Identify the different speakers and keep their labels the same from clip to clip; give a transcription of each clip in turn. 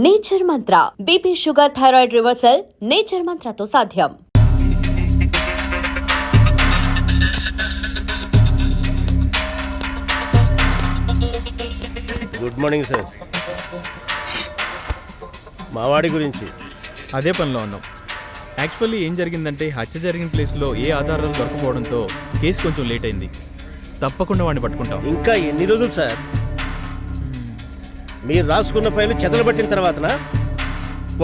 Speaker 1: Nature Mantra BP sugar thyroid reversal Nature మంత్రతో సాధ్యం.
Speaker 2: Good morning sir. మావాడి గురించి
Speaker 3: అదే పనిలో ఉన్నాం. యాక్చువల్లీ ఏం జరిగిందంటే హత్య జరిగిన ప్లేస్లో ఏ ఆధారాలు దొరకపోవడంతో కేసు కొంచెం లేట్ అయింది. తప్పకుండా వాడిని పట్టుకుంటాం.
Speaker 2: ఇంకా ఎన్ని రోజులు సార్? మీరు రాసుకున్న ఫైలు చెదలబట్టిన తర్వాతనా?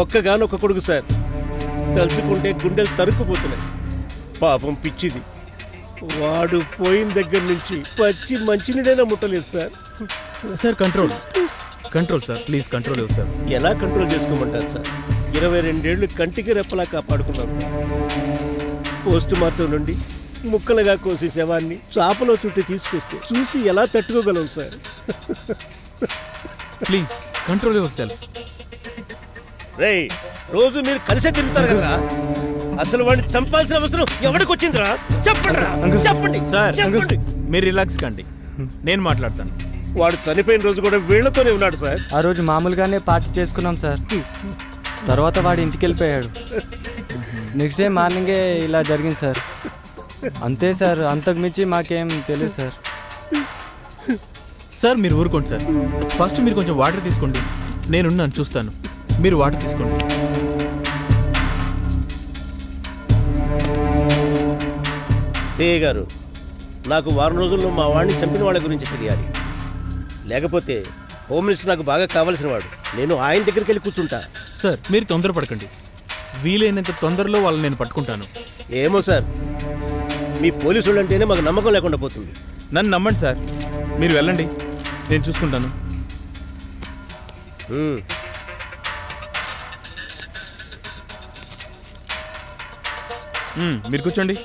Speaker 2: ఒక్కగానొక్క కొడుకు సార్, తలుచుకుంటే గుండెలు తరుక్కుపోతున్నాయి. పాపం పిచ్చిది, వాడు పోయిన దగ్గర నుంచి పచ్చి మంచినీడైనా ముట్టలేదు sir.
Speaker 3: Sir control sir, please control sir.
Speaker 2: ఎలా కంట్రోల్ చేసుకోమంటారు సార్? 22 ఏళ్ళు కంటికి రెప్పలా కాపాడుకున్నాం సార్. పోస్ట్ మార్టం నుండి ముక్కలుగా కోసి శవాన్ని చాపలో చుట్టి తీసుకొస్తే చూసి ఎలా తట్టుకోగలం sir?
Speaker 3: Please control yourself.
Speaker 2: రే, రోజు మీరు కలిసే తిరుగుతారు కదా, అసలు వాడిని చంపాల్సిన అవసరం ఎవరికి వచ్చిందిరా? చెప్పండి
Speaker 3: సార్, మీరు రిలాక్స్ కండి, నేను మాట్లాడతాను.
Speaker 2: వాడు చనిపోయిన రోజు కూడా వీళ్లతోనే ఉన్నాడు సార్.
Speaker 4: ఆ రోజు మామూలుగానే పార్టీ చేసుకున్నాం సార్. తర్వాత వాడు ఇంటికి వెళ్ళిపోయాడు. నెక్స్ట్ డే మార్నింగే ఇలా జరిగింది సార్. అంతే సార్, అంతకు మించి మాకేం తెలియదు సార్.
Speaker 3: సార్ మీరు ఊరుకోండి సార్. ఫస్ట్ మీరు కొంచెం వాటర్ తీసుకోండి, నేనున్నాను చూస్తాను. మీరు వాటర్ తీసుకోండి.
Speaker 2: సిఐ గారు, నాకు వారం రోజుల్లో మా వాడిని చంపిన వాళ్ళ గురించి తెలియాలి. లేకపోతే హోమ్ మినిస్టర్ నాకు బాగా కావాల్సిన వాడు. నేను ఆయన దగ్గరికి వెళ్ళి కూర్చుంటా.
Speaker 3: సార్ మీరు తొందరపడకండి, వీలైనంత తొందరలో వాళ్ళని నేను పట్టుకుంటాను.
Speaker 2: ఏమో సార్, మీ పోలీసులు అంటేనే మాకు నమ్మకం లేకుండా పోతుంది.
Speaker 3: నన్ను నమ్మండి సార్, మీరు వెళ్ళండి, నేను చూసుకుంటాను. మీరు కూర్చోండి.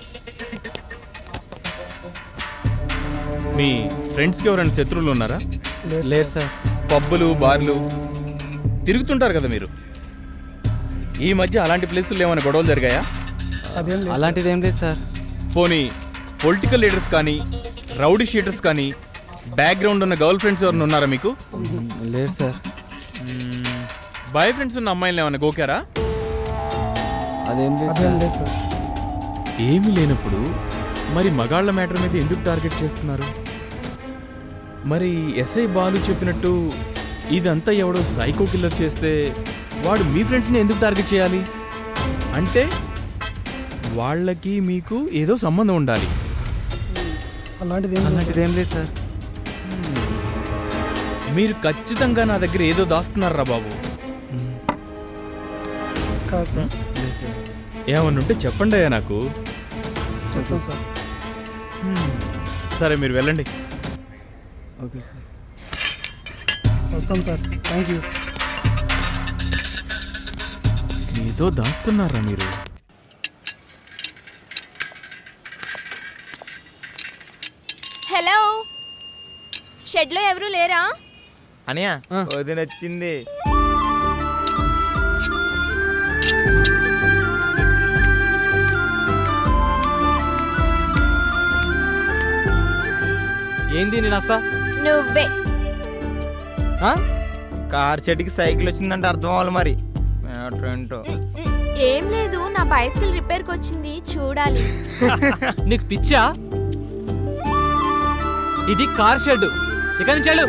Speaker 3: మీ ఫ్రెండ్స్కి ఎవరైనా శత్రువులు ఉన్నారా?
Speaker 4: లేదు సార్.
Speaker 3: పబ్బులు బార్లు తిరుగుతుంటారు కదా మీరు. ఈ మధ్య అలాంటి ప్లేసుల్లో ఏమైనా గొడవలు జరిగాయా?
Speaker 4: అలాంటిది ఏం లేదు సార్.
Speaker 3: పోనీ పొలిటికల్ లీడర్స్ కానీ రౌడీ షీటర్స్ కానీ బ్యాక్గ్రౌండ్ ఉన్న గర్ల్ ఫ్రెండ్స్ ఎవరైనా ఉన్నారా మీకు?
Speaker 4: లేదు సార్.
Speaker 3: బాయ్ ఫ్రెండ్స్ ఉన్న అమ్మాయిలు ఏమైనా గోకారా?
Speaker 4: అదేం లేదు సార్.
Speaker 3: ఏమీ లేనప్పుడు మరి మగాళ్ల మ్యాటర్ మీద ఎందుకు టార్గెట్ చేస్తున్నారు? మరి ఎస్ఐ బాలు చెప్పినట్టు ఇదంతా ఎవడో సైకో కిల్లర్ చేస్తే వాడు మీ ఫ్రెండ్స్ని ఎందుకు టార్గెట్ చేయాలి? అంటే వాళ్ళకి మీకు ఏదో సంబంధం ఉండాలి.
Speaker 4: అలాంటిది ఏం లేదు సార్.
Speaker 3: మీరు ఖచ్చితంగా నా దగ్గర ఏదో దాస్తున్నారా బాబు? ఏమన్నా ఉంటే చెప్పండి అయ్యా నాకు.
Speaker 4: చెప్తాం సార్.
Speaker 3: సరే మీరు వెళ్ళండి.
Speaker 4: Okay sir.
Speaker 5: వస్తాం సార్. Thank you.
Speaker 3: ఏదో దాస్తున్నారా మీరు?
Speaker 6: హలో, షెడ్లో ఎవరు లేరా?
Speaker 7: అనియా వదిన వచ్చింది.
Speaker 4: ఏంది నేను వస్తా?
Speaker 6: నువ్వే.
Speaker 7: కార్ చెట్టుకి సైకిల్ వచ్చిందంటే అర్థం అవ్వాలి మరి. ఏంటో
Speaker 6: ఏం లేదు, నా బైసికల్ రిపేర్కి వచ్చింది, చూడాలి.
Speaker 4: నీకు పిచ్చా? ఇది కార్ షెడ్, ఇక నుంచి వెళ్ళు.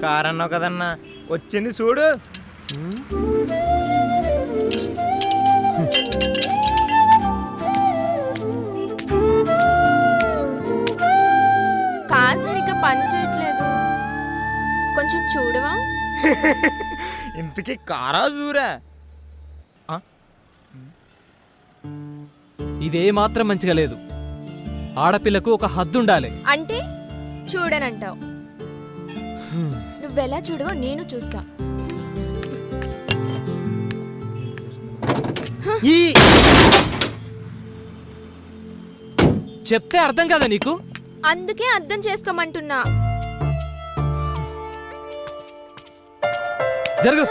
Speaker 7: కార్ అన్నావు కదన్నా, వచ్చింది చూడు.
Speaker 6: కార్ సరిగ్గా పని చేయట్లేదు, కొంచెం చూడవా?
Speaker 7: ఇంతకీ కారా చూరా?
Speaker 4: ఇదే మాత్రం మంచిగా లేదు. ఆడపిల్లకు ఒక హద్దు ఉండాలి.
Speaker 6: అంటే చూడనంటావు? నువ్వెలా చూడవో నేను చూస్తా.
Speaker 4: చెప్తే అర్థం కదా నీకు?
Speaker 6: అందుకే అర్థం చేసుకోమంటున్నా.
Speaker 4: జరుగు.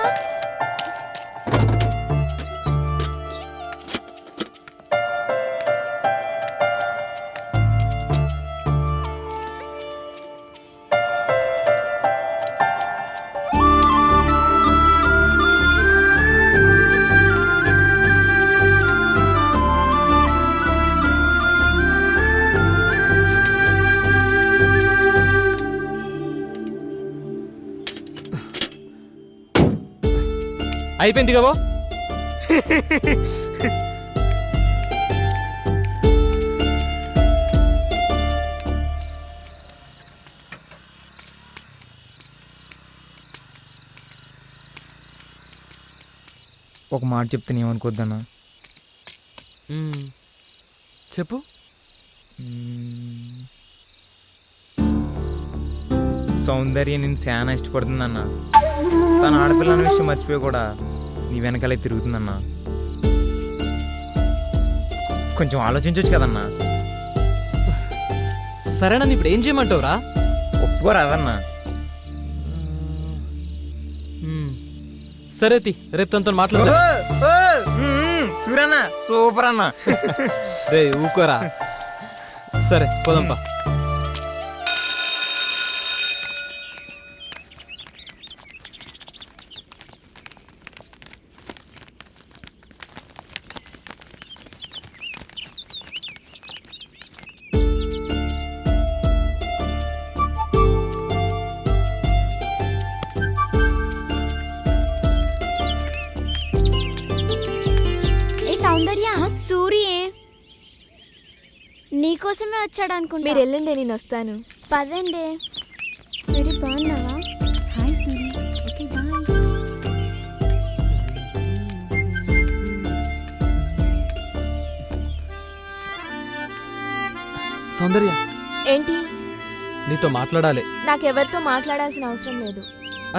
Speaker 8: అయిపోయింది కాబో.
Speaker 7: ఒక మాట చెప్తే ఏమనుకోద్దన్నా.
Speaker 8: చెప్పు.
Speaker 7: సౌందర్య నేను చాలా ఇష్టపడుతుందన్న. తన ఆడపిల్ల అనే విషయం మర్చిపోయి కూడా నీ వెనకాలే తిరుగుతుందన్నా. కొంచెం ఆలోచించవచ్చు కదన్నా.
Speaker 8: సరేనా, ఇప్పుడు ఏం చేయమంటావురా?
Speaker 7: ఒప్పుకోరాదన్నా.
Speaker 8: సరే రేపు తనతో మాట్లాడు.
Speaker 7: సూరన్న సూపర్ అన్న.
Speaker 8: రే ఊకోరా. సరే పోదంపా.
Speaker 6: సౌందర్య, సూర్యే నీకోసమే వచ్చాడు అనుకుంటా. మీరు వెళ్ళండి, నేను వస్తాను. పదండి. సూరి బాగున్నావా? Hi Suri. Okay bye.
Speaker 8: Soundarya,
Speaker 6: ఏంటి?
Speaker 8: నీతో మాట్లాడాలి.
Speaker 6: నాకెవరితో మాట్లాడాల్సిన అవసరం లేదు.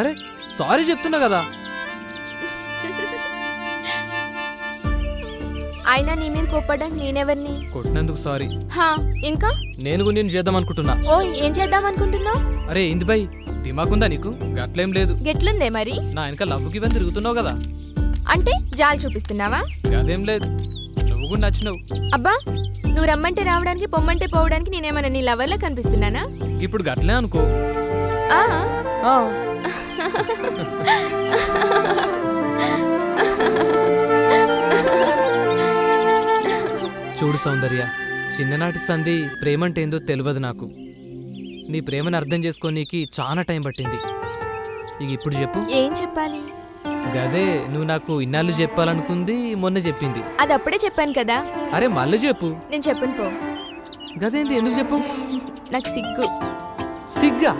Speaker 8: అరే సారీ చెప్తున్నా కదా.
Speaker 6: అయినా నీ మీద కోప్పడానికి నేనెవరిని?
Speaker 8: కొట్టినందుకు సారీ.
Speaker 6: ఇంకా
Speaker 8: నేను నేను చేద్దాం అనుకుంటున్నా.
Speaker 6: ఓ, ఏం చేద్దాం అనుకుంటున్నావు?
Speaker 8: అరే ఇంది బై, దిమాకుందా నీకు? గట్లేం లేదు.
Speaker 6: గెట్లుందే మరి?
Speaker 8: నా వెనక లవ్వుకి ఇవన్నీ తిరుగుతున్నావు కదా.
Speaker 6: అంటే జాలి చూపిస్తున్నావా?
Speaker 8: అదేం లేదు, నువ్వు కూడా నచ్చినావు.
Speaker 6: అబ్బా, నువ్వు రమ్మంటే రావడానికి పొమ్మంటే పోవడానికి నేనేమన్నా నీ లవర్లా కనిపిస్తున్నానా?
Speaker 8: ఇప్పుడు గట్లే అనుకో. చూడు సౌందర్య, చిన్ననాటి సంధి ప్రేమంటే ఏందో తెలియదు నాకు. నీ ప్రేమను అర్థం చేసుకోనీకి చాలా టైం పట్టింది. ఇక ఇప్పుడు చెప్పు.
Speaker 6: ఏం చెప్పాలి?
Speaker 8: గదే నువ్వు నాకు ఇన్నాళ్ళు చెప్పాలనుకుంది, మొన్న చెప్పింది.
Speaker 6: అది అప్పుడే చెప్పాను కదా.
Speaker 8: అరే మళ్ళీ చెప్పు.
Speaker 6: నేను చెప్పను పో.
Speaker 8: గదేంది, ఎందుకు చెప్పు?
Speaker 6: నాకు సిగ్గు.
Speaker 8: సిగ్గా?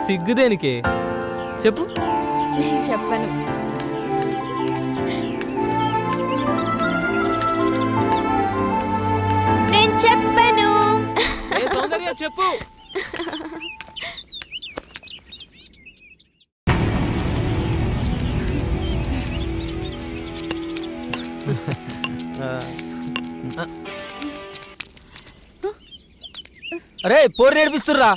Speaker 8: సిగ్గు దేనికే చెప్పు.
Speaker 6: నేను చెప్పను. నేను చెప్పను.
Speaker 8: సౌందర్య చెప్పు.
Speaker 4: అరే పోరు నేర్పిస్తుర్రా.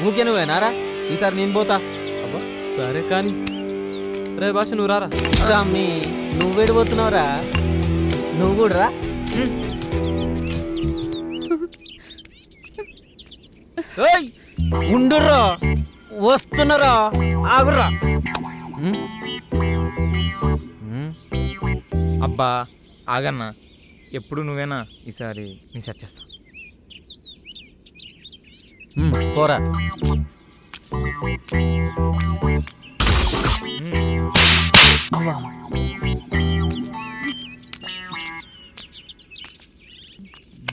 Speaker 4: ఊకే నువ్వేనారా? ఈసారి నేను పోతా.
Speaker 8: అబ్బా సరే కానీ. రే భాష నువ్వు రారా.
Speaker 4: అమ్మి నువ్వేడిపోతున్నావురా? నువ్వు కూడా రా. ఉండుర్రా, వస్తున్నారా, ఆగుర్రా.
Speaker 7: అబ్బా ఆగన్నా, ఎప్పుడు నువ్వేనా? ఈసారి నీ సెట్ చేస్తా.
Speaker 4: పోరా.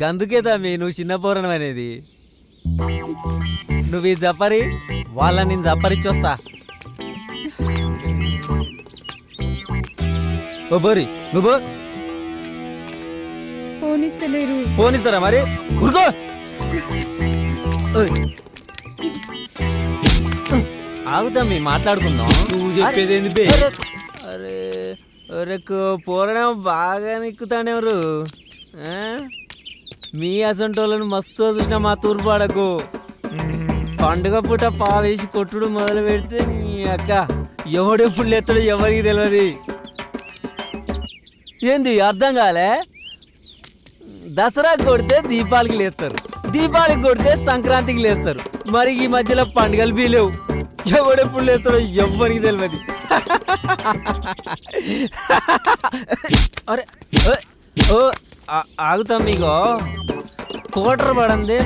Speaker 4: గందుకే తమ్మి నువ్వు చిన్న పోరణం అనేది. నువ్వు ఈ జపరి వాళ్ళని నేను జపరిచ్చొస్తా. ఓ బోరి నువ్వు పోనిస్తారా మరి? ఉరుకో. ఆగుతాం మాట్లాడుకుందాం.
Speaker 7: నువ్వు చెప్పేదేంది బే?
Speaker 4: అరే అరే పోరడం బాగా నిక్కుతానెవరు? మీ అసంటోళ్ళను మస్తు చూసిన మా తూర్పాడకు. పండుగ పూట పావేసి కొట్టుడు మొదలు పెడితే నీ అక్క ఎవడెప్పుడు లేస్తాడో ఎవరికి తెలియదు. ఏంది అర్థం కాలే? దసరాకి కొడితే దీపాలకి లేస్తారు, దీపాలకి కొడితే సంక్రాంతికి లేస్తారు. మరి ఈ మధ్యలో పండుగలు బీలేవు. ఎవడెప్పుడు లేస్తాడో ఎవరికి తెలియదు. అరే ఓ ఆగుతాం. మీకు
Speaker 9: కోటర్ పడందే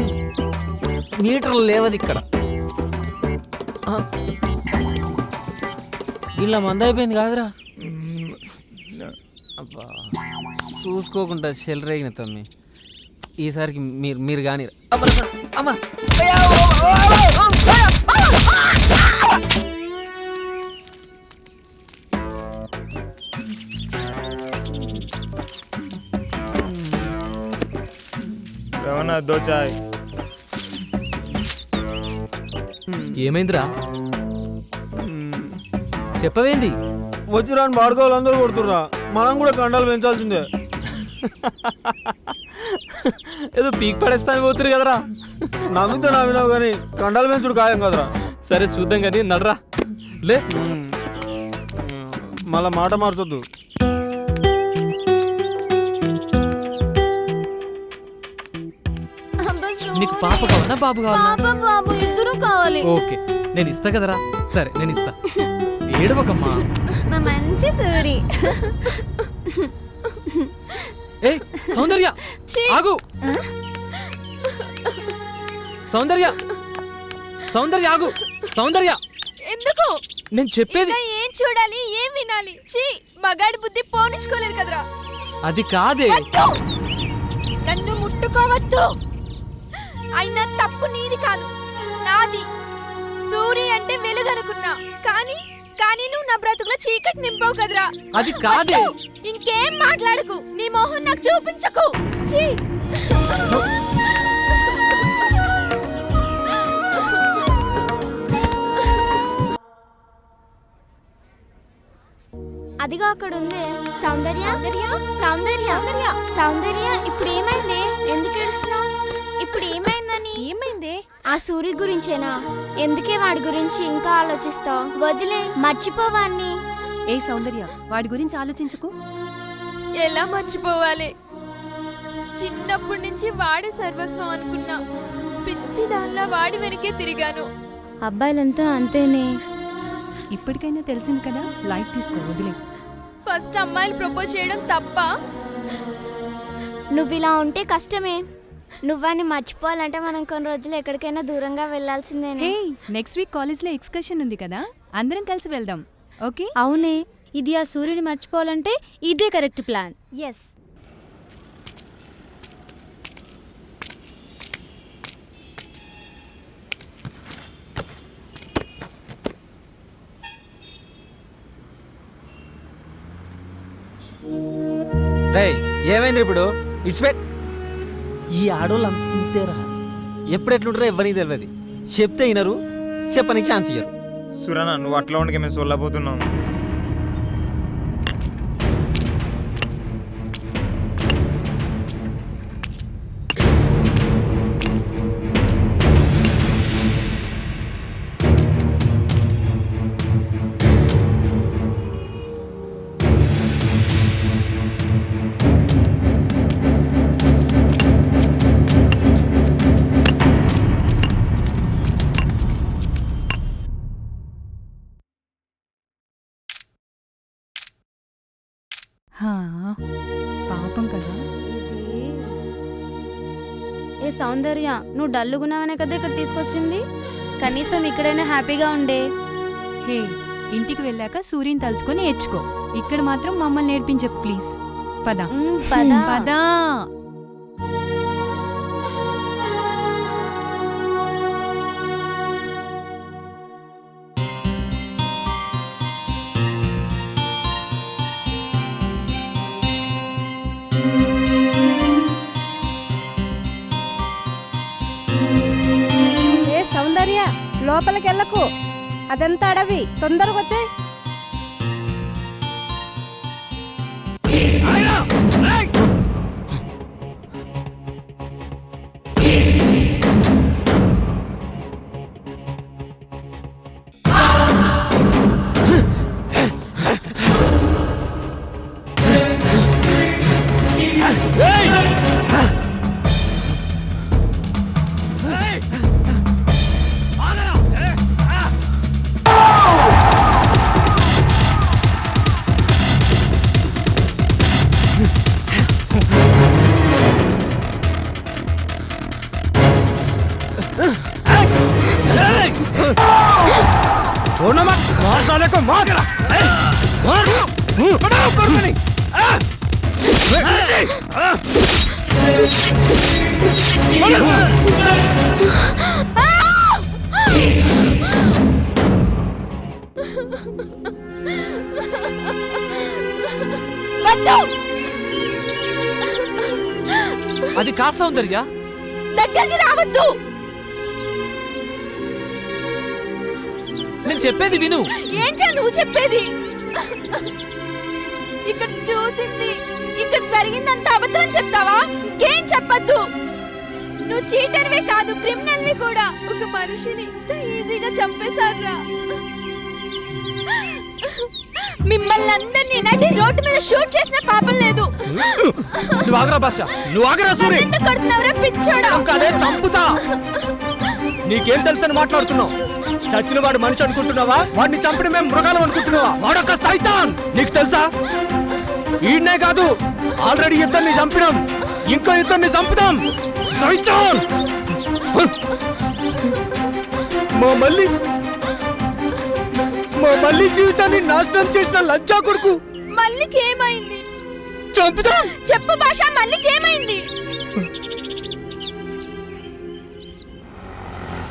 Speaker 9: మీటర్లు లేవది ఇక్కడ. ఇలా మంద అయిపోయింది కాదురా. అబ్బా చూసుకోకుండా చెల్లరేగిన తమ్మి. ఈసారికి మీరు కానీ అమ్మా
Speaker 7: ఏమన్నా దోచాయ్?
Speaker 8: ఏమైందిరా? చెప్పవేంది?
Speaker 4: వచ్చి రాని బాడుకోవాలి అందరూ కొడుతుర్రా. మనం కూడా కండాలు పెంచాల్సిందే.
Speaker 8: ఏదో పీక్ పడేస్తాను పోతురు కదరా.
Speaker 4: నవ్వినావు కానీ కండాలు పెంచుడు ఖాయం కదరా.
Speaker 8: సరే చూద్దాం కానీ నడరా లే.
Speaker 4: మళ్ళా మాట మార్చొద్దు.
Speaker 8: నీకు పాప కావాలా బాబు కావాలా?
Speaker 6: బాబు ఇద్దరు కావాలి.
Speaker 8: ఓకే నేను ఇస్తా కదరా. సరే నేను ఇస్తా. ఏడవకమ్మా.
Speaker 6: మా మంచి సూరి.
Speaker 8: ఏ సౌందర్య ఆగు. సౌందర్య సౌందర్య ఆగు. సౌందర్య
Speaker 6: ఎందుకు?
Speaker 8: నేను చెప్పేది
Speaker 6: ఏం చూడాలి, ఏం వినాలి? చీ, మగాడి బుద్ధి పోనిచ్చుకోలేదు కదరా.
Speaker 8: అది కాదే.
Speaker 6: నన్ను ముట్టుకోవద్దు. అయినా తప్పు నీది కాదు, నాది. సూరి అంటే వెలుగనుకున్నా, కానీ నువ్వు నా బ్రతుకులో చీకటి నింపావు కదరా.
Speaker 8: అది కాదే.
Speaker 6: ఇంకేం మాట్లాడకు, నీ మొహం నాకు చూపించకు. చీ. అదిగో అక్కడ ఉంది సౌందర్య. సౌందర్య సౌందర్య ఇప్పుడు ఏమైంది? ఎందుకు ఏడుస్తున్నావు? ఇప్పుడు ఏమైందని? ఏమైంది? ఆ సూర్య గురించేనా? ఎందుకే వాడి గురించి ఇంకా ఆలోచిస్తావు? వదిలే, మర్చిపోవాన్ని.
Speaker 10: ఏ సౌందర్య, వాడి గురించి ఆలోచించకు.
Speaker 6: ఎలా మర్చిపోవాలి? చిన్నప్పటి నుంచి వాడి సర్వస్వం అనుకున్నా. పిచ్చి దానిలా వాడి వెనకే తిరిగాను. అబ్బాయిలంతా అంతేనే.
Speaker 10: ఇప్పటికైనా తెలిసింది కదా, లైట్ తీసుకో, వదిలే.
Speaker 6: ఫస్ట్ అమ్మాయిలు ప్రపోజ్ చేయడం తప్ప? నువ్వు ఇలా ఉంటే కష్టమే. నువ్వని మర్చిపోవాలంటే మనం కొన్ని రోజులు ఎక్కడికైనా దూరంగా వెళ్ళాల్సిందేనే.
Speaker 10: హే, నెక్స్ట్ వీక్ కాలేజ్లో ఎక్స్కర్షన్ ఉంది కదా, అందరం కలిసి వెళ్దాం. ఓకే?
Speaker 6: అవునే, ఇది ఆ సూర్యుని మర్చిపోవాలంటే ఇదే కరెక్ట్ ప్లాన్. ఎస్.
Speaker 9: రేయ్ ఏమైంది ఇప్పుడు? ఇట్స్పెట్. ఈ ఆడోళ్ళు అంతేరా. ఎప్పుడెట్లుంటారో ఎవరికి తెలియదు. చెప్తే వినరు, చెప్పనికి ఛాన్స్ ఇయ్యరు.
Speaker 7: సురనా, నువ్వు అట్లా ఉండకే మేము సొల్లపోతున్నాం.
Speaker 10: పాపం కదా.
Speaker 6: ఏ సౌందర్య, నువ్వు డల్లుగున్నావనే కదా ఇక్కడ తీసుకొచ్చింది. కనీసం ఇక్కడైనా హ్యాపీగా ఉండే.
Speaker 10: హే, ఇంటికి వెళ్ళాక సూర్యుని తలుచుకొని ఏడ్చుకో. ఇక్కడ మాత్రం మమ్మల్ని నేర్పించకు ప్లీజ్. పద పదా.
Speaker 11: సౌందర్య, లోపలికి వెళ్ళకు. అదంతా అడవి. తొందరగా వచ్చాయి.
Speaker 8: అది కాదు సౌందర్య,
Speaker 6: దగ్గరికి రావద్దు.
Speaker 8: నేను చెప్పేది విను.
Speaker 6: ఏంటో నువ్వు చెప్పేది? ఇక్కడ చూసింది, ఇక్కడ జరిగిందంత అబద్ధం చెప్తావా? ఏం చెప్పద్దు. నువ్వు చీటర్వే కాదు, క్రిమినల్వి కూడా. ఒక మనిషిని ఇంత ఈజీగా చంపేశారా? మిమ్మల్ని అందరినీ నటి రోడ్డు మీద షూట్ చేసిన పాపం లేదు.
Speaker 8: నువ్వు ఆగరా భాష, నువ్వు ఆగరా సూరి.
Speaker 6: ఎందుకు కొడుతున్నావురా పిచ్చోడా?
Speaker 4: చంపుతా. నీకేం తెలుసని మాట్లాడుతున్నావు? చచ్చిన వాడు మనిషి అనుకుంటున్నావా? వాడిని చంపిన మేము మృగాలం అనుకుంటున్నావా? వాడొక సైతాన్. నీకు తెలుసా? ఈయనే కాదు, ఆల్రెడీ ఇద్దరిని చంపినాం, ఇంకో ఇద్దరిని చంపుతాం. సైతాన్! మా మళ్ళీ జీవితాన్ని నాశనం చేసిన లంచా కొడుకు.
Speaker 6: మల్లికి ఏమైంది?
Speaker 4: చంపుతాం.
Speaker 6: చెప్పు భాష, మల్లికి ఏమైంది?